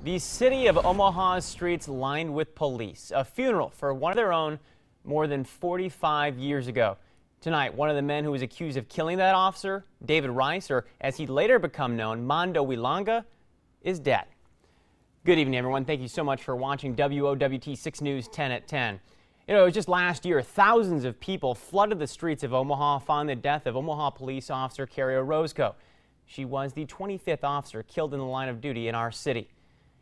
The city of Omaha's streets lined with police. A funeral for one of their own more than 45 years ago. Tonight, one of the men who was accused of killing that officer, David Rice, or as he'd later become known, Mondo Wilonga, is dead. Good evening, everyone. Thank you so much for watching WOWT 6 News 10 at 10. You know, it was just last year, thousands of people flooded the streets of Omaha following the death of Omaha police officer Carrie Orozco. She was the 25th officer killed in the line of duty in our city.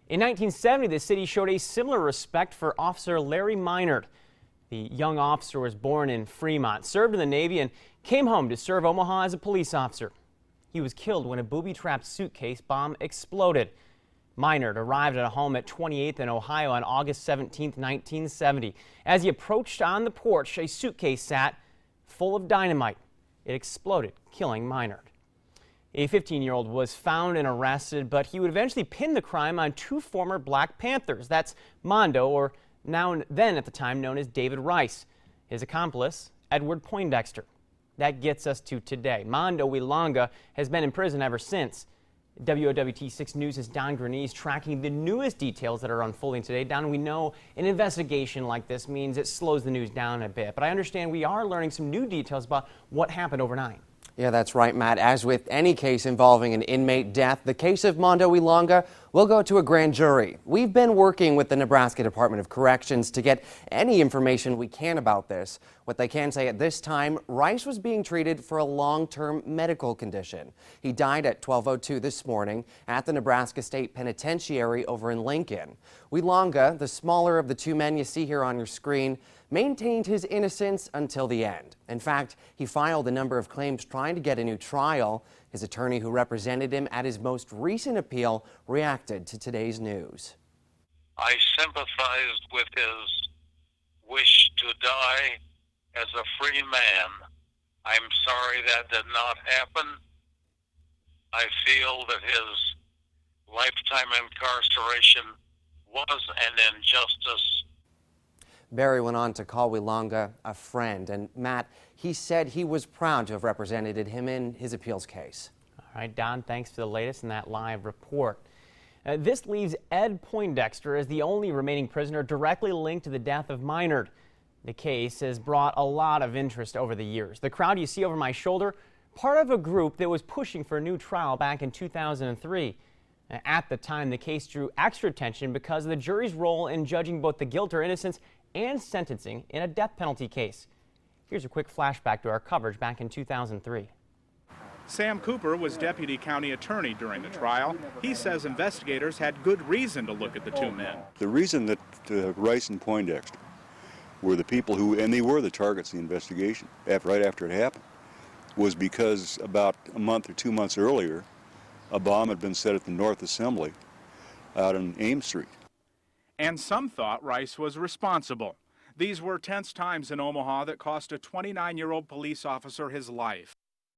In 1970, the city showed a similar respect for Officer Larry Minard. The young officer was born in Fremont, served in the Navy, and came home to serve Omaha as a police officer. He was killed when a booby-trapped suitcase bomb exploded. Minard arrived at a home at 28th and Ohio on August 17, 1970. As he approached on the porch, a suitcase sat full of dynamite. It exploded, killing Minard. A 15-year-old was found and arrested, but he would eventually pin the crime on two former Black Panthers. That's Mondo, or then at the time known as David Rice. His accomplice, Edward Poindexter. That gets us to today. Mondo Wilonga has been in prison ever since. WOWT 6 News' Don Grenese tracking the newest details that are unfolding today. Don, we know an investigation like this means it slows the news down a bit, but I understand we are learning some new details about what happened overnight. Yeah, that's right, Matt. As with any case involving an inmate death, the case of Mondo Wilonga will go to a grand jury. We've been working with the Nebraska Department of Corrections to get any information we can about this. What they can say at this time, Rice was being treated for a long-term medical condition. He died at 12:02 this morning at the Nebraska State Penitentiary over in Lincoln. Wilonga, the smaller of the two men you see here on your screen, maintained his innocence until the end. In fact, he filed a number of claims trying to get a new trial. His attorney who represented him at his most recent appeal reacted to today's news. I sympathized with his wish to die as a free man. I'm sorry that did not happen. I feel that his lifetime incarceration was an injustice. Barry went on to call Wilonga a friend, and Matt, he said he was proud to have represented him in his appeals case. All right, Don, thanks for the latest in that live report. This leaves Ed Poindexter as the only remaining prisoner directly linked to the death of Minard. The case has brought a lot of interest over the years. The crowd you see over my shoulder, part of a group that was pushing for a new trial back in 2003. At the time, the case drew extra attention because of the jury's role in judging both the guilt or innocence and sentencing in a death penalty case. Here's a quick flashback to our coverage back in 2003. Sam Cooper was deputy county attorney during the trial. He says investigators had good reason to look at the two men. The reason that Rice and Poindexter were the people who, and they were the targets of the investigation right after it happened, was because about a month or 2 months earlier, a bomb had been set at the North Assembly out on Ames Street. And some thought Rice was responsible. These were tense times in Omaha that cost a 29-year-old police officer his life.